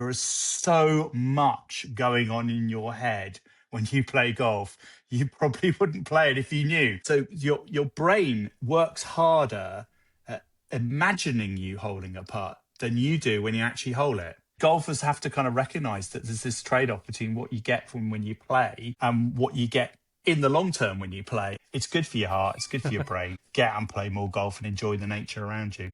There is so much going on in your head when you play golf. You probably wouldn't play it if you knew. So your brain works harder at imagining you holding a putt than you do when you actually hole it. Golfers have to kind of recognize that there's this trade-off between what you get from when you play and what you get in the long term when you play. It's good for your heart. It's good for your brain. Get out and play more golf and enjoy the nature around you.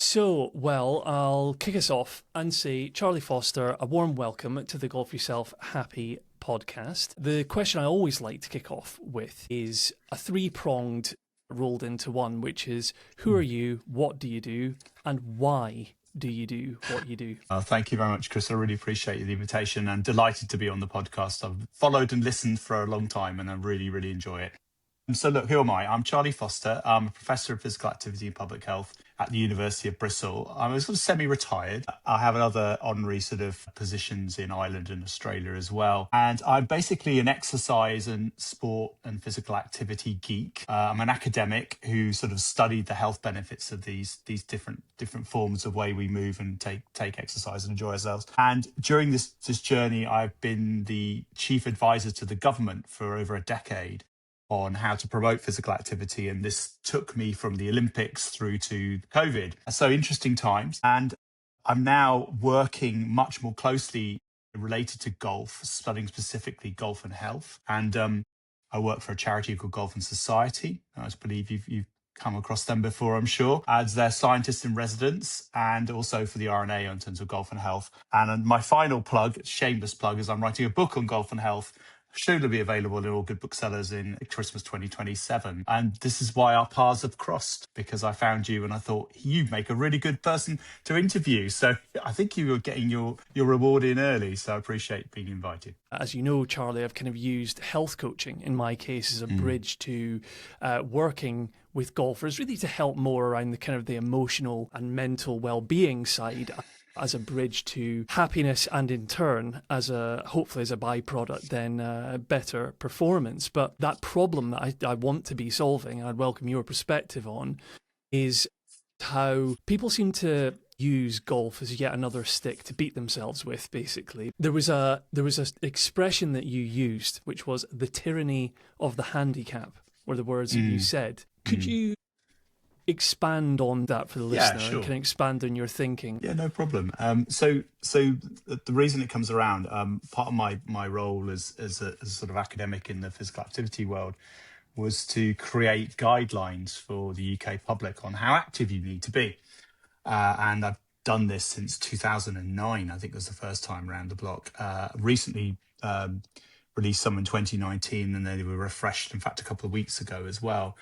So, well, I'll kick us off and say, Charlie Foster, a warm welcome to the Golf Yourself Happy podcast. The question I always like to kick off with is a three-pronged rolled into one, which is, who are you, what do you do, and why do you do what you do? Thank you very much, Kris. I really appreciate the invitation and delighted to be on the podcast. I've followed and listened for a long time and I really, really enjoy it. So look, who am I? I'm Charlie Foster. I'm a professor of physical activity and public health at the University of Bristol. I'm sort of semi-retired. I have other honorary sort of positions in Ireland and Australia as well. And I'm basically an exercise and sport and physical activity geek. I'm an academic who sort of studied the health benefits of these different forms of way we move and take exercise and enjoy ourselves. And during this journey, I've been the chief advisor to the government for over a decade on how to promote physical activity. And this took me from the Olympics through to COVID. So interesting times. And I'm now working much more closely related to golf, studying specifically golf and health. And I work for a charity called Golf and Society. I believe you've come across them before, I'm sure, as their scientist in residence, and also for the RNA in terms of golf and health. And my final plug, shameless plug, is I'm writing a book on golf and health, soon to be available in all good booksellers in Christmas 2027. And this is why our paths have crossed, because I found you and I thought you make a really good person to interview. So I think you were getting your reward in early. So I appreciate being invited. As you know, Charlie, I've kind of used health coaching in my case as a bridge to working with golfers, really to help more around the kind of the emotional and mental well-being side, as a bridge to happiness, and in turn, hopefully as a byproduct, then better performance. But that problem that I want to be solving, and I'd welcome your perspective on, is how people seem to use golf as yet another stick to beat themselves with, basically. There was a expression that you used, which was the tyranny of the handicap, were the words that you said. Could you expand on that for the listener? Yeah, sure. Can expand on your thinking? Yeah, no problem. So the reason it comes around, part of my role as a sort of academic in the physical activity world was to create guidelines for the UK public on how active you need to be. And I've done this since 2009, I think was the first time around the block. Recently released some in 2019, and they were refreshed, in fact, a couple of weeks ago as well.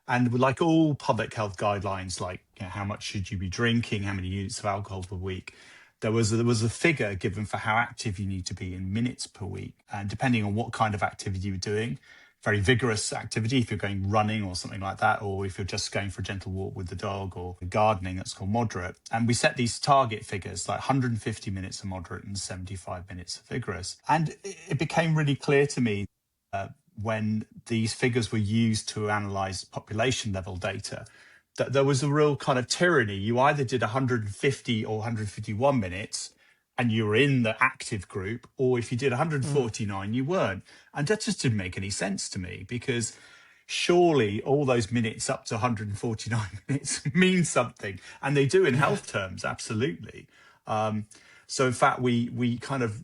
And like all public health guidelines, like how much should you be drinking, how many units of alcohol per week, there was a figure given for how active you need to be in minutes per week. And depending on what kind of activity you're doing, very vigorous activity, if you're going running or something like that, or if you're just going for a gentle walk with the dog or gardening, that's called moderate. And we set these target figures, like 150 minutes of moderate and 75 minutes of vigorous. And it became really clear to me when these figures were used to analyze population level data, that there was a real kind of tyranny. You either did 150 or 151 minutes and you were in the active group, or if you did 149, you weren't. And that just didn't make any sense to me, because surely all those minutes up to 149 minutes mean something. And they do in health terms, absolutely. So in fact, we kind of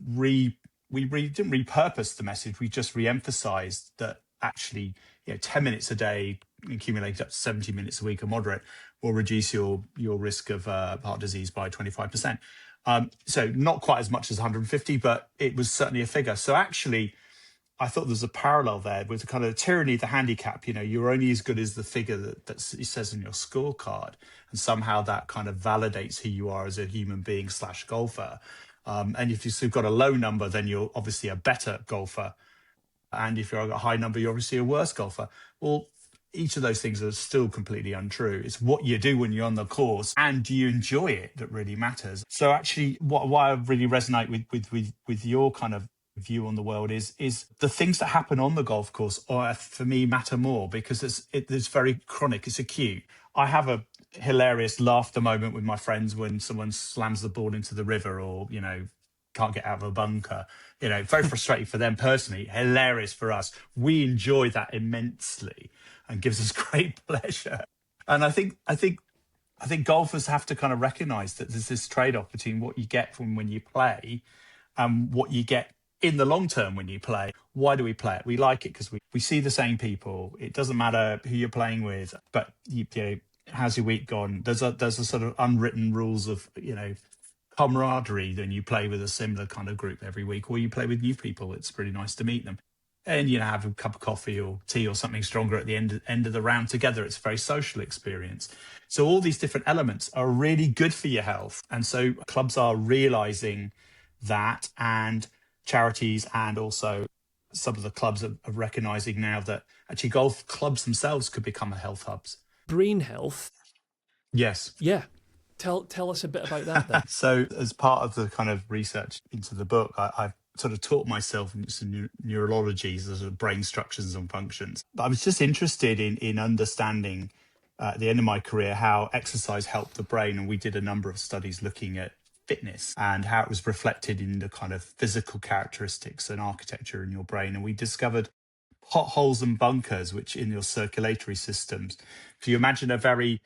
didn't repurpose the message. We just re-emphasized that actually, 10 minutes a day accumulated up to 70 minutes a week of moderate will reduce your risk of heart disease by 25%. So not quite as much as 150, but it was certainly a figure. So actually, I thought there's a parallel there with the kind of tyranny of the handicap. You're only as good as the figure that it says on your scorecard, and somehow that kind of validates who you are as a human being / golfer. And if you've got a low number, then you're obviously a better golfer. And if you're a high number, you're obviously a worse golfer. Well, each of those things are still completely untrue. It's what you do when you're on the course and do you enjoy it that really matters. So actually, why I really resonate with your kind of view on the world is the things that happen on the golf course, or for me, matter more because it's very chronic. It's acute. I have a hilarious laughter moment with my friends when someone slams the ball into the river, or can't get out of a bunker. Very frustrating for them personally, hilarious for us. We enjoy that immensely and gives us great pleasure. And I think golfers have to kind of recognize that there's this trade-off between what you get from when you play and what you get in the long term when you play. Why do we play it? We like it because we see the same people. It doesn't matter who you're playing with, but how's your week gone? There's a sort of unwritten rules of camaraderie when you play with a similar kind of group every week, or you play with new people. It's pretty nice to meet them, and have a cup of coffee or tea or something stronger at the end of the round together. It's a very social experience. So all these different elements are really good for your health, and so clubs are realizing that, and charities and also some of the clubs are recognizing now that actually golf clubs themselves could become health hubs. Brain health. Yes. Yeah. Tell us a bit about that then. So as part of the kind of research into the book, I've sort of taught myself some neurologies, sort of brain structures and functions. But I was just interested in understanding at the end of my career how exercise helped the brain. And we did a number of studies looking at fitness and how it was reflected in the kind of physical characteristics and architecture in your brain. And we discovered potholes and bunkers, which in your circulatory systems. If you imagine a very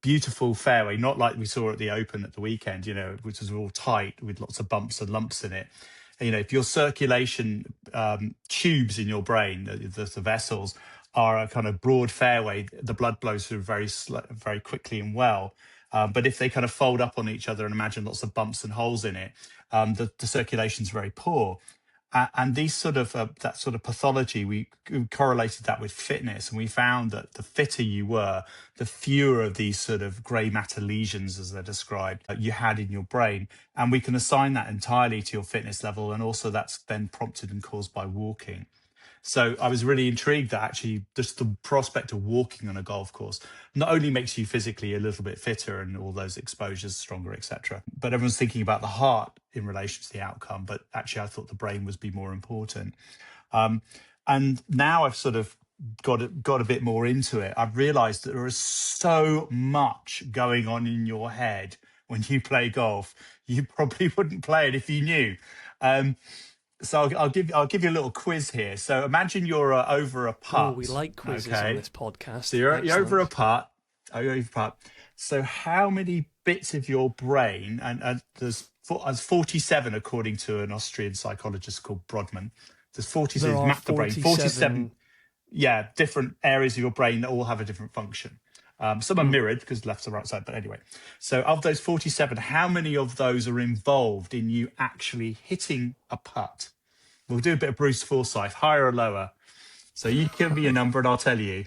beautiful fairway, not like we saw at the Open at the weekend, which was all tight with lots of bumps and lumps in it. If your circulation tubes in your brain, the vessels, are a kind of broad fairway, the blood flows through very quickly and well. But if they kind of fold up on each other and imagine lots of bumps and holes in it, the circulation is very poor. And these sort of that sort of pathology, we correlated that with fitness, and we found that the fitter you were, the fewer of these sort of grey matter lesions, as they're described, you had in your brain. And we can assign that entirely to your fitness level, and also that's then prompted and caused by walking. So I was really intrigued that actually just the prospect of walking on a golf course not only makes you physically a little bit fitter and all those exposures stronger, etc., but everyone's thinking about the heart in relation to the outcome. But actually, I thought the brain would be more important. And now I've sort of got a bit more into it. I've realized that there is so much going on in your head when you play golf. You probably wouldn't play it if you knew. So I'll give you a little quiz here. So imagine you're over a putt. Oh, we like quizzes on this podcast. So you're over a putt. So how many bits of your brain, and there's 47 according to an Austrian psychologist called Brodmann. There's 47. There are Map the brain. 47. Yeah, different areas of your brain that all have a different function. Some are mirrored because left to right side, but anyway. So of those 47, how many of those are involved in you actually hitting a putt? We'll do a bit of Bruce Forsyth, higher or lower. So you give me a number and I'll tell you.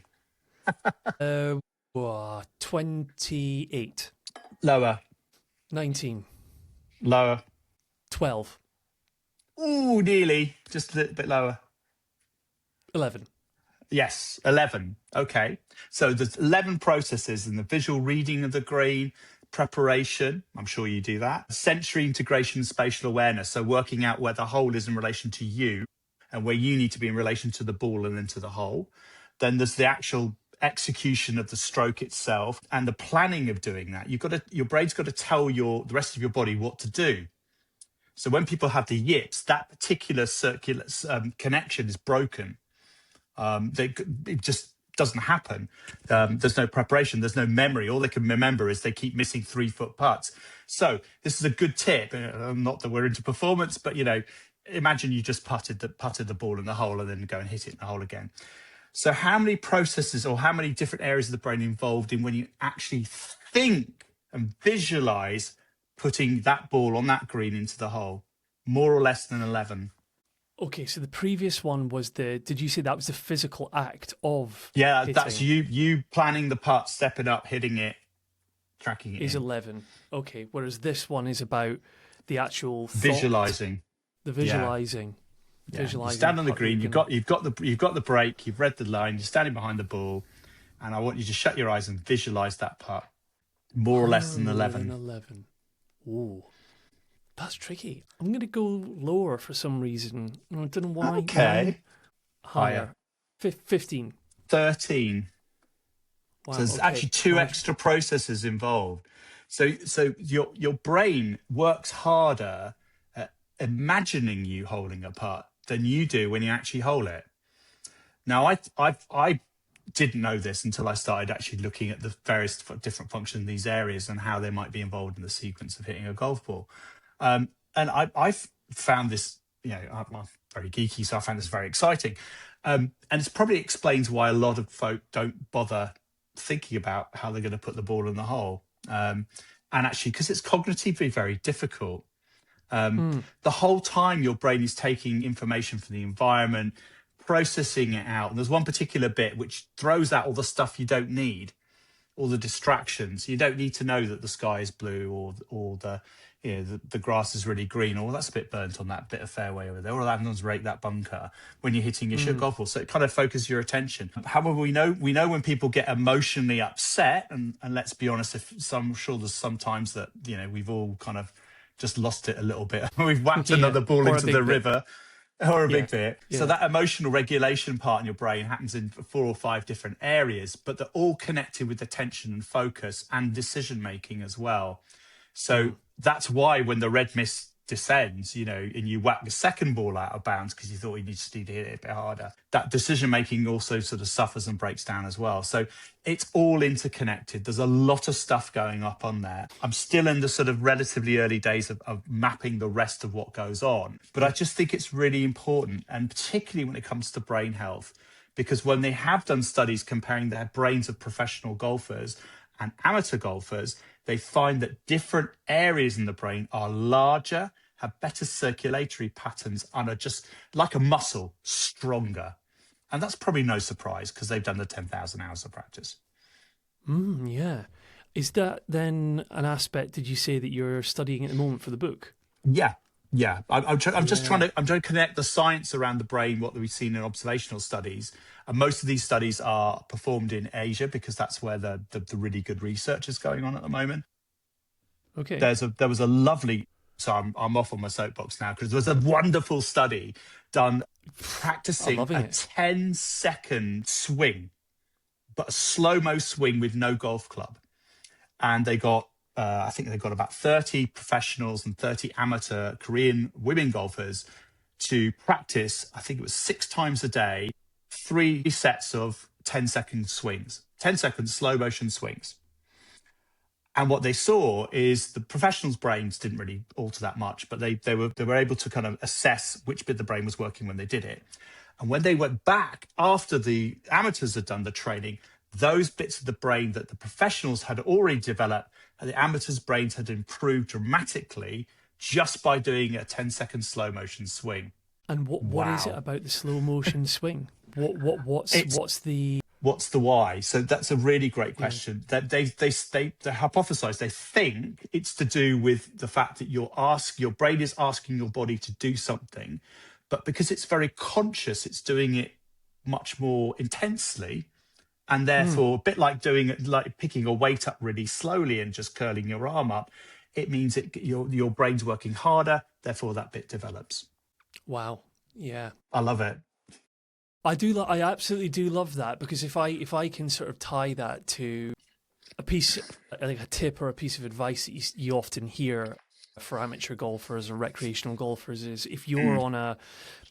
28. Lower. 19. Lower. 12. Ooh, nearly. Just a little bit lower. 11. Yes, 11. Okay. So there's 11 processes in the visual reading of the green, preparation, I'm sure you do that, sensory integration, spatial awareness, so working out where the hole is in relation to you and where you need to be in relation to the ball and then to the hole. Then there's the actual execution of the stroke itself and the planning of doing that. Your brain's got to tell the rest of your body what to do. So when people have the yips, that particular circular connection is broken. It just doesn't happen. There's no preparation. There's no memory. All they can remember is they keep missing 3-foot putts. So this is a good tip. Not that we're into performance, but imagine you just putted the ball in the hole and then go and hit it in the hole again. So how many processes or how many different areas of the brain involved in when you actually think and visualize putting that ball on that green into the hole? More or less than 11. Okay, so the previous one was did you say that was the physical act of hitting? That's you planning the putt, stepping up, hitting it, tracking it. Is 11. Okay, whereas this one is about the actual thought, Visualizing. the Yeah. visualizing. Yeah. You Visualizing stand on the putt green, you you've got the break, you've read the line, you're standing behind the ball, and I want you to shut your eyes and visualize that putt. More or less than 11. 111. Ooh, that's tricky. I'm going to go lower for some reason. I don't know why. Okay. 9? Higher. 15. 13. Wow. So there's Okay. actually two extra processes involved. So your brain works harder at imagining you holding a putt than you do when you actually hold it. Now, I didn't know this until I started actually looking at the various different functions in these areas and how they might be involved in the sequence of hitting a golf ball. And I've found this, I'm very geeky, so I found this very exciting. And it probably explains why a lot of folk don't bother thinking about how they're going to put the ball in the hole. And actually, because it's cognitively very difficult. The whole time your brain is taking information from the environment, processing it out. And there's one particular bit which throws out all the stuff you don't need, all the distractions. You don't need to know that the sky is blue or the grass is really green, or that's a bit burnt on that bit of fairway over there, or that rake that bunker when you're hitting your golf ball. So it kind of focuses your attention. However, we know when people get emotionally upset, and let's be honest, I'm sure there's sometimes that we've all kind of just lost it a little bit. We've whacked another ball into the river. Or a big bit. Yeah. So that emotional regulation part in your brain happens in 4 or 5 different areas, but they're all connected with attention and focus and decision making as well. So that's why when the red mist descends, and you whack the second ball out of bounds because you thought you just need to hit it a bit harder, that decision making also sort of suffers and breaks down as well. So it's all interconnected. There's a lot of stuff going up on there. I'm still in the sort of relatively early days of mapping the rest of what goes on, but I just think it's really important, and particularly when it comes to brain health, because when they have done studies comparing the brains of professional golfers and amateur golfers, they find that different areas in the brain are larger, have better circulatory patterns, and are just like a muscle, stronger. And that's probably no surprise because they've done the 10,000 hours of practice. Yeah. Is that then an aspect, did you say, that you're studying at the moment for the book? Yeah. I'm just trying to connect the science around the brain, what we've seen in observational studies. And most of these studies are performed in Asia because that's where the really good research is going on at the moment. Okay. There was a lovely, so I'm off on my soapbox now, because there was a wonderful study done practicing a 10-second swing, but a slow-mo swing with no golf club. And they got, I think they got about 30 professionals and 30 amateur Korean women golfers to practice, I think it was 6 times a day, 3 sets of 10-second swings, 10-second slow motion swings. And what they saw is the professionals' brains didn't really alter that much, but they were able to kind of assess which bit of the brain was working when they did it. And when they went back after the amateurs had done the training, those bits of the brain that the professionals had already developed, the amateurs' brains had improved dramatically just by doing a 10-second slow motion swing. And what is it about the slow motion swing? What's the why? So that's a really great question. That they hypothesize, they think it's to do with the fact that your brain is asking your body to do something, but because it's very conscious, it's doing it much more intensely, and therefore a bit like picking a weight up really slowly and just curling your arm up. It means your brain's working harder, therefore that bit develops. Wow. Yeah. I love it. I absolutely do love that, because if I can sort of tie that to a piece, like a tip or a piece of advice that you often hear for amateur golfers or recreational golfers, is if you're on a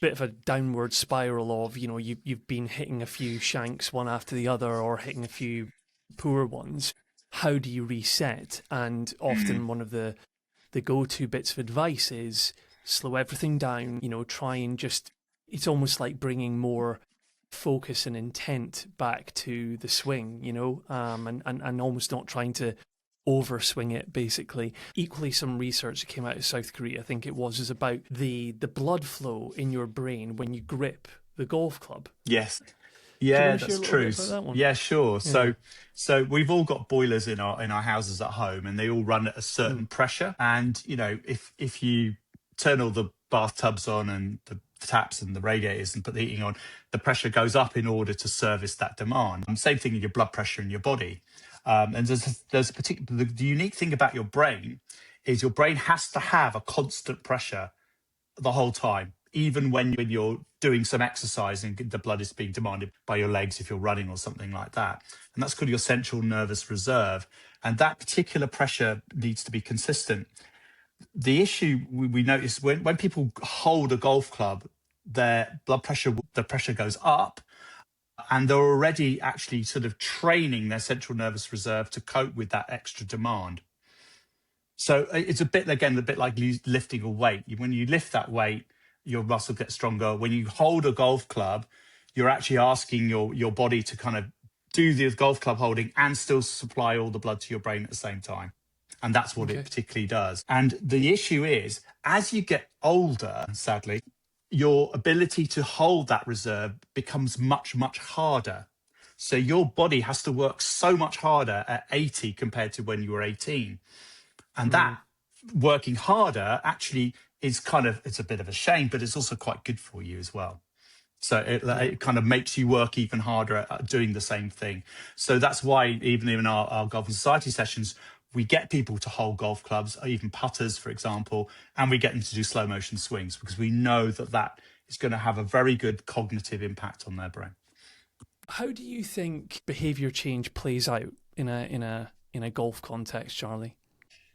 bit of a downward spiral of, you've been hitting a few shanks one after the other or hitting a few poor ones, how do you reset? And often one of the go-to bits of advice is slow everything down, try and just, it's almost like bringing more focus and intent back to the swing, and almost not trying to overswing it, basically. Equally, some research that came out of South Korea, I think it was, is about the blood flow in your brain when you grip the golf club. Yes. Do you Yeah, want to share that's a little true. bit about that one? Yeah, sure. Yeah. So we've all got boilers in our houses at home, and they all run at a Mm. certain pressure. And if you turn all the bathtubs on and the taps and the radiators and put the heating on, the pressure goes up in order to service that demand. Same thing in your blood pressure in your body. And there's a particular the unique thing about your brain is your brain has to have a constant pressure the whole time, even when you're doing some exercise and the blood is being demanded by your legs if you're running or something like that. And that's called your central nervous reserve. And that particular pressure needs to be consistent. The issue we notice when people hold a golf club, their blood pressure, the pressure goes up, and they're already actually sort of training their central nervous reserve to cope with that extra demand. So it's a bit like lifting a weight. When you lift that weight, your muscle gets stronger. When you hold a golf club, you're actually asking your body to kind of do the golf club holding and still supply all the blood to your brain at the same time. And that's what it Okay. particularly does. And the issue is, as you get older, sadly, your ability to hold that reserve becomes much, much harder. So your body has to work so much harder at 80 compared to when you were 18. And that working harder actually is it's a bit of a shame, but it's also quite good for you as well. So it kind of makes you work even harder at doing the same thing. So that's why even in our Golf and Society sessions, we get people to hold golf clubs, or even putters, for example, and we get them to do slow motion swings because we know that is going to have a very good cognitive impact on their brain. How do you think behavior change plays out in a golf context, Charlie?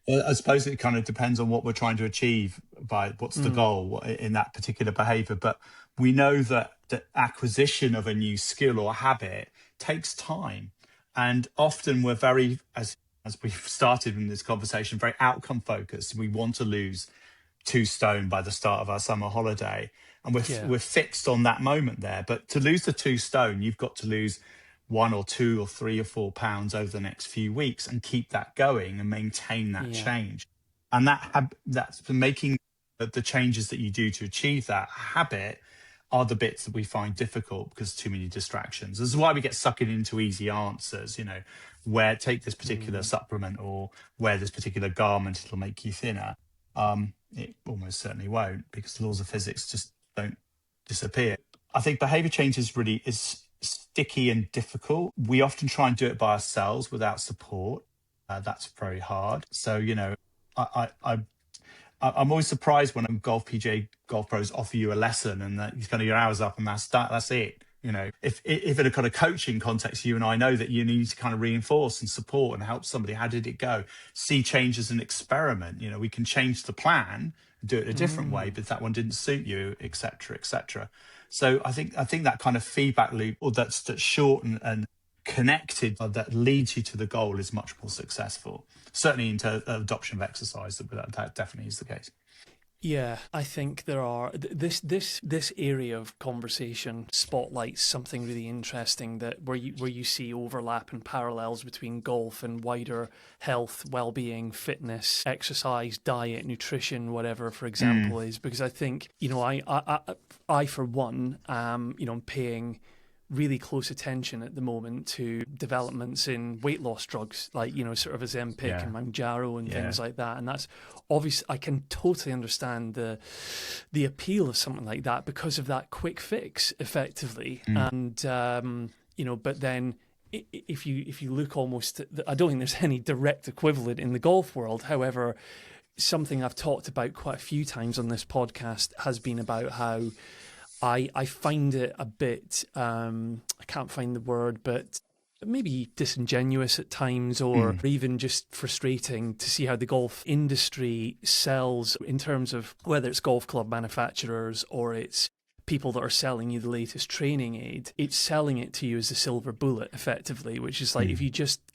Well, I suppose it kind of depends on what we're trying to achieve by what's the goal in that particular behavior. But we know that the acquisition of a new skill or habit takes time. And often we're very, as we've started in this conversation, very outcome focused. We want to lose 2 stone by the start of our summer holiday. And we're fixed on that moment there. But to lose the 2 stone, you've got to lose 1 or 2 or 3 or 4 pounds over the next few weeks and keep that going and maintain that change. And that's making the changes that you do to achieve that habit are the bits that we find difficult because too many distractions. This is why we get sucked into easy answers, where take this particular supplement or wear this particular garment, it'll make you thinner. It almost certainly won't, because the laws of physics just don't disappear. I think behavior change is sticky and difficult. We often try and do it by ourselves without support. That's very hard. So, I'm always surprised when PGA golf pros offer you a lesson and that you kind of your hours up and that's it. If in a kind of coaching context, you and I know that you need to kind of reinforce and support and help somebody. How did it go? See change as an experiment. We can change the plan and do it a different way, but if that one didn't suit you, et cetera, et cetera. So I think that kind of feedback loop, or that's short and connected, that leads you to the goal, is much more successful. Certainly into adoption of exercise, that definitely is the case. Yeah, I think there are this area of conversation spotlights something really interesting where you see overlap and parallels between golf and wider health, well-being, fitness, exercise, diet, nutrition, whatever, for example, is because I think I for one am paying really close attention at the moment to developments in weight loss drugs like sort of Ozempic and Mounjaro and things like that, and that's obvious. I can totally understand the appeal of something like that because of that quick fix effectively. And but then if you look almost I don't think there's any direct equivalent in the golf world. However, something I've talked about quite a few times on this podcast has been about how I find it a bit, I can't find the word, but maybe disingenuous at times, or even just frustrating to see how the golf industry sells in terms of whether it's golf club manufacturers or it's people that are selling you the latest training aid. It's selling it to you as a silver bullet effectively, which is like if you just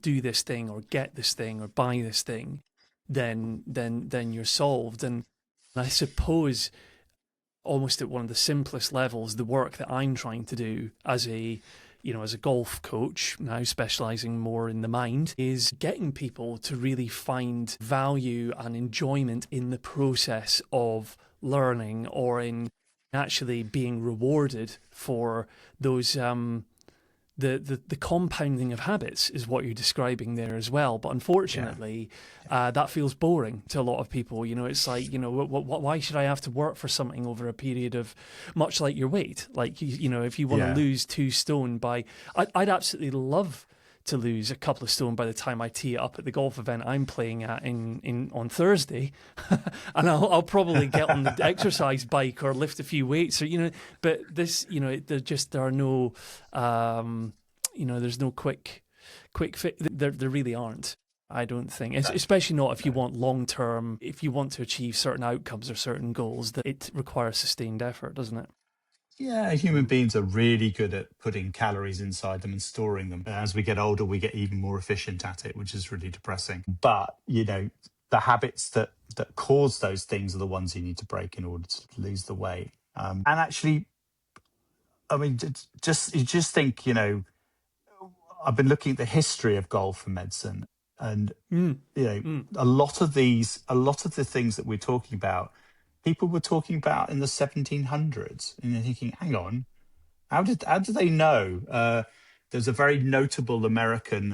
do this thing or get this thing or buy this thing, then you're solved. And I suppose almost at one of the simplest levels, the work that I'm trying to do as a golf coach, now specializing more in the mind, is getting people to really find value and enjoyment in the process of learning, or in actually being rewarded for those the compounding of habits is what you're describing there as well. But unfortunately, that feels boring to a lot of people. It's like, why should I have to work for something over a period of, much like your weight? Like, if you want to lose 2 stone I'd absolutely love to lose a couple of stone by the time I tee it up at the golf event I'm playing at on Thursday, and I'll probably get on the exercise bike or lift a few weights, But this, there are no, there's no quick fit. There really aren't. I don't think, especially not if you want long term. If you want to achieve certain outcomes or certain goals, that it requires sustained effort, doesn't it? Yeah, human beings are really good at putting calories inside them and storing them. As we get older, we get even more efficient at it, which is really depressing. But, the habits that cause those things are the ones you need to break in order to lose the weight. And actually, I mean, you just think, I've been looking at the history of golf and medicine, and, a lot of the things that we're talking about, people were talking about in the 1700s, and you're thinking, hang on, how did they know? There's a very notable American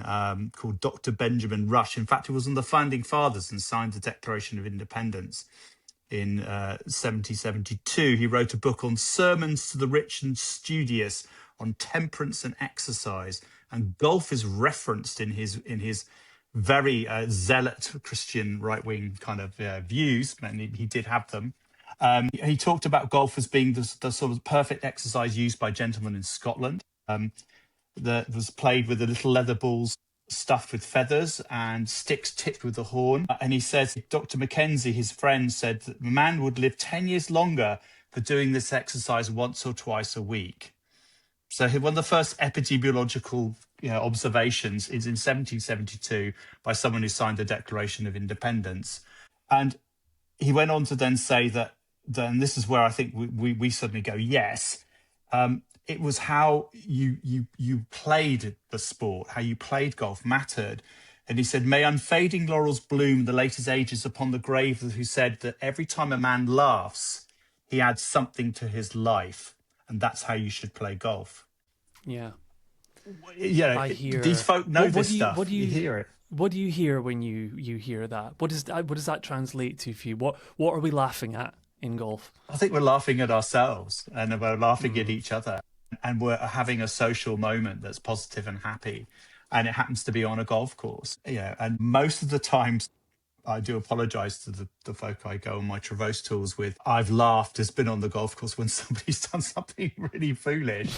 called Dr. Benjamin Rush. In fact, he was one of the founding fathers and signed the Declaration of Independence in 1772. He wrote a book on sermons to the rich and studious, on temperance and exercise, and golf is referenced in his very zealot Christian right-wing kind of views, and he did have them. He talked about golf as being the sort of perfect exercise used by gentlemen in Scotland. That was played with the little leather balls stuffed with feathers and sticks tipped with the horn. And he says, Dr. Mackenzie, his friend, said that the man would live 10 years longer for doing this exercise once or twice a week. So one of the first epidemiological observations is in 1772 by someone who signed the Declaration of Independence. And he went on to then say that, and this is where I think we suddenly go, yes, it was how you played the sport, how you played golf mattered. And he said, may unfading laurels bloom in the latest ages upon the grave who said that every time a man laughs, he adds something to his life. And that's how you should play golf. Yeah. I hear these folk know this stuff. What do you hear it? What do you hear when you hear that? What does that translate to for you? What are we laughing at in golf? I think we're laughing at ourselves, and we're laughing at each other, and we're having a social moment that's positive and happy, and it happens to be on a golf course. And most of the times, I do apologise to the folk I go on my Traverse tours with. I've laughed has been on the golf course when somebody's done something really foolish,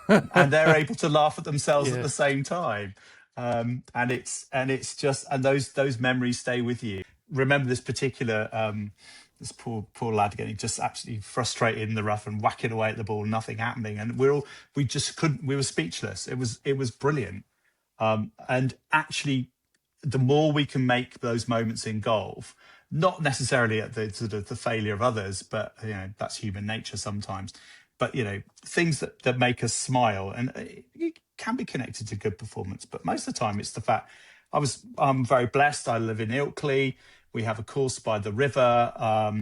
and they're able to laugh at themselves at the same time. And it's just, and those memories stay with you. Remember this particular this poor lad getting just absolutely frustrated in the rough and whacking away at the ball, nothing happening, and we were speechless. It was brilliant. And actually, the more we can make those moments in golf, not necessarily at the sort of the failure of others, but that's human nature sometimes. But things that make us smile, and it can be connected to good performance. But most of the time, it's the fact I'm very blessed. I live in Ilkley. We have a course by the river,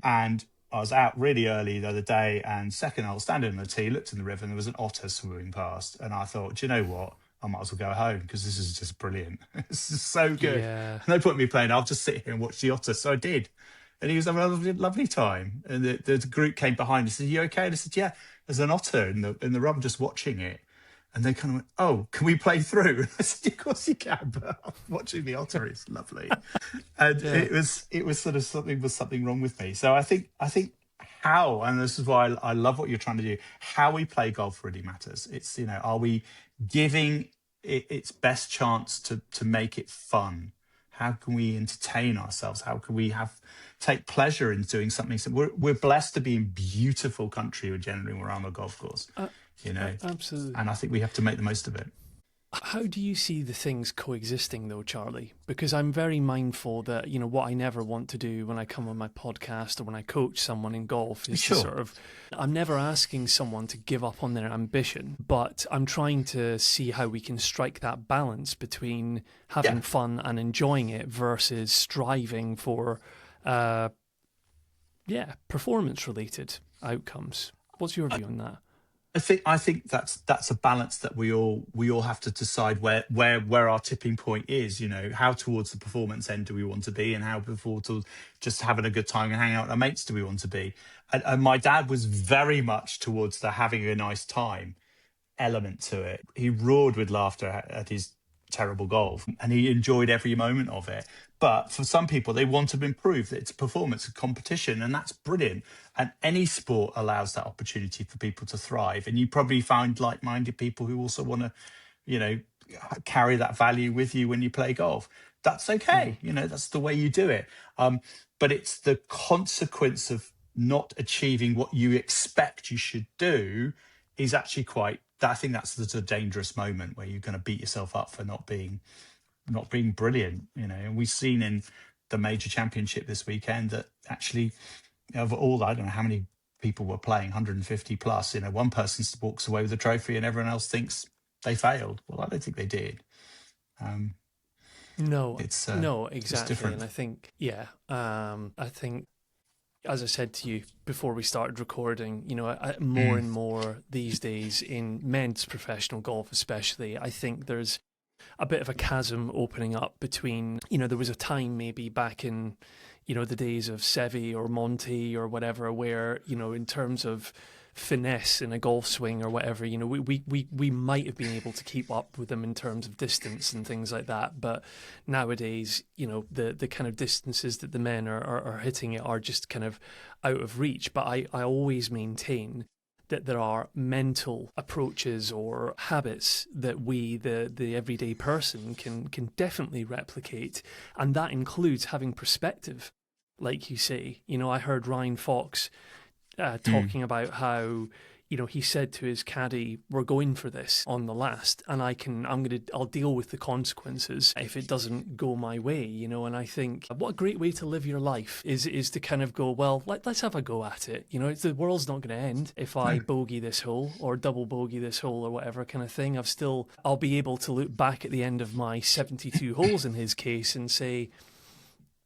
and I was out really early the other day. And second, I was standing on the tee, looked in the river, and there was an otter swimming past. And I thought, do you know what? I might as well go home because this is just brilliant. This is so good. Yeah. No point me playing. I'll just sit here and watch the otter. So I did. And he was having a lovely time. And the group came behind and said, you okay? And I said, yeah, there's an otter in the rub, just watching it. And they kind of went, oh, can we play through? And I said, of course you can, but watching the otter is lovely. And it was sort of something wrong with me. So I think how, and this is why I love what you're trying to do, how we play golf really matters. It's, are we giving it its best chance to make it fun? How can we entertain ourselves? How can we take pleasure in doing something? So we're blessed to be in beautiful country generally when we're on a golf course, Absolutely. And I think we have to make the most of it. How do you see the things coexisting though, Charlie? Because I'm very mindful that, what I never want to do when I come on my podcast or when I coach someone in golf is to I'm never asking someone to give up on their ambition, but I'm trying to see how we can strike that balance between having fun and enjoying it versus striving for, performance related outcomes. What's your view on that? I think that's a balance that we all have to decide where our tipping point is. How towards the performance end do we want to be, and how before to just having a good time and hanging out with our mates do we want to be. And my dad was very much towards the having a nice time element to it. He roared with laughter at his terrible golf, and he enjoyed every moment of it. But for some people, they want to improve. It's performance, a competition, and that's brilliant. And any sport allows that opportunity for people to thrive. And you probably find like-minded people who also want to, you know, carry that value with you when you play golf. That's okay. That's the way you do it. But it's the consequence of not achieving what you expect you should do is actually I think that's the dangerous moment where you're going to beat yourself up for not being brilliant. And we've seen in the major championship this weekend that actually, of all, I don't know how many people were playing, 150 plus, one person walks away with the trophy and everyone else thinks they failed. Well, I don't think they did. No, it's exactly. different. And I think, I think, as I said to you before we started recording, more and more these days in men's professional golf especially, I think there's a bit of a chasm opening up between, there was a time maybe back in, the days of Seve or Monty or whatever, where, in terms of finesse in a golf swing or whatever, we might have been able to keep up with them in terms of distance and things like that. But nowadays, the kind of distances that the men are hitting it are just kind of out of reach. But I always maintain that there are mental approaches or habits that we, the everyday person, can definitely replicate. And that includes having perspective, like you say. I heard Ryan Fox talking about how, he said to his caddy, "We're going for this on the last, and I'll deal with the consequences if it doesn't go my way." And I think what a great way to live your life is to kind of go, well, let's have a go at it. The world's not going to end if I bogey this hole or double bogey this hole or whatever kind of thing. I'll be able to look back at the end of my 72 holes in his case and say,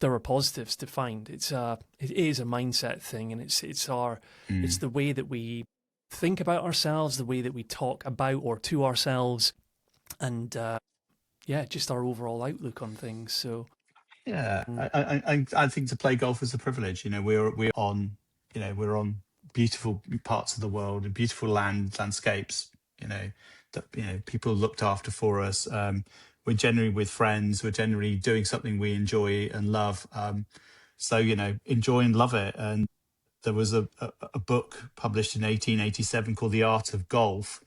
there are positives to find. It is a mindset thing, and it's the way that we think about ourselves, the way that we talk about or to ourselves, and just our overall outlook on things. So I think to play golf is a privilege. We're on beautiful parts of the world and beautiful landscapes. That people looked after for us. We're generally with friends. We're generally doing something we enjoy and love. So enjoy and love it. And there was a book published in 1887 called The Art of Golf,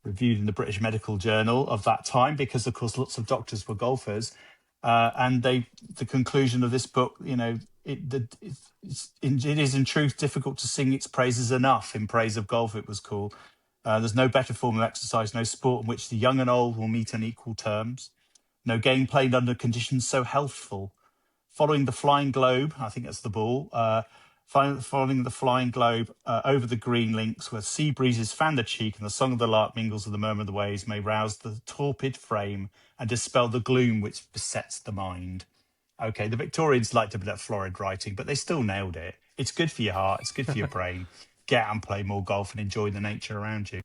reviewed in the British Medical Journal of that time, because of course lots of doctors were golfers. And the conclusion of this book, it is in truth difficult to sing its praises enough. In praise of golf, it was called. There's no better form of exercise, no sport in which the young and old will meet on equal terms. No game played under conditions so healthful. Following the flying globe, I think that's the ball, following the flying globe over the green links where sea breezes fan the cheek and the song of the lark mingles with the murmur of the waves may rouse the torpid frame and dispel the gloom which besets the mind. Okay, the Victorians liked a bit of florid writing, but they still nailed it. It's good for your heart. It's good for your brain. Get out and play more golf and enjoy the nature around you.